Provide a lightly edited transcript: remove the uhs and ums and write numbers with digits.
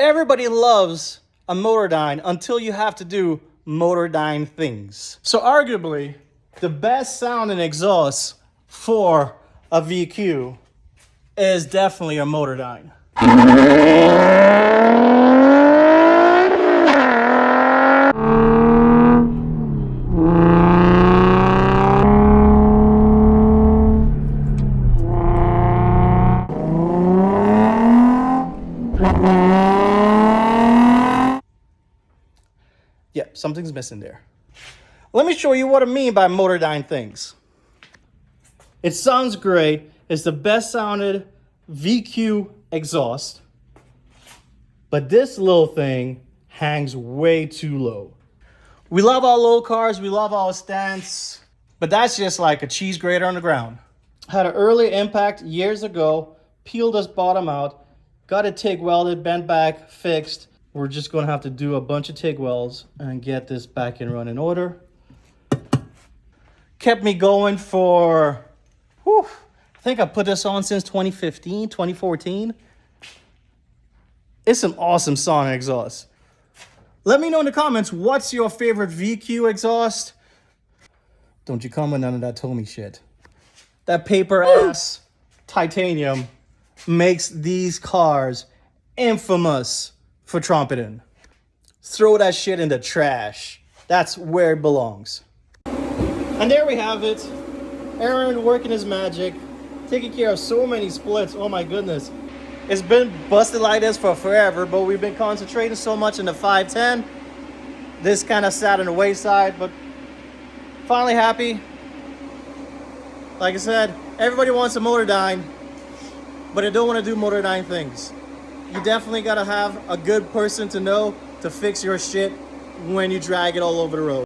Everybody loves a Motordyne until you have to do Motordyne things. So arguably, the best sound and exhaust for a VQ is definitely a Motordyne. Yep, something's missing there. Let me show you what I mean by Motordyne things. It sounds great. It's the best sounded VQ exhaust. But this little thing hangs way too low. We love our low cars, we love our stance, but that's just like a cheese grater on the ground. Had an early impact years ago, peeled this bottom out, got it TIG welded, bent back, fixed. We're just gonna have to do a bunch of TIG welds and get this back in running order. Kept me going for, I think I put this on since 2015, 2014. It's some awesome sonic exhaust. Let me know in the comments, what's your favorite VQ exhaust? Don't you come with none of that Tommy shit. That paper ass titanium makes these cars infamous for trumpeting. Throw that shit in the trash. That's where it belongs. And there we have it. Aaron working his magic, taking care of so many splits. Oh my goodness. It's been busted like this for forever, but we've been concentrating so much in the 510. This kind of sat on the wayside, but finally happy. Like I said, everybody wants a Motordyne, but they don't want to do Motordyne things. You definitely got to have a good person to know to fix your shit when you drag it all over the road.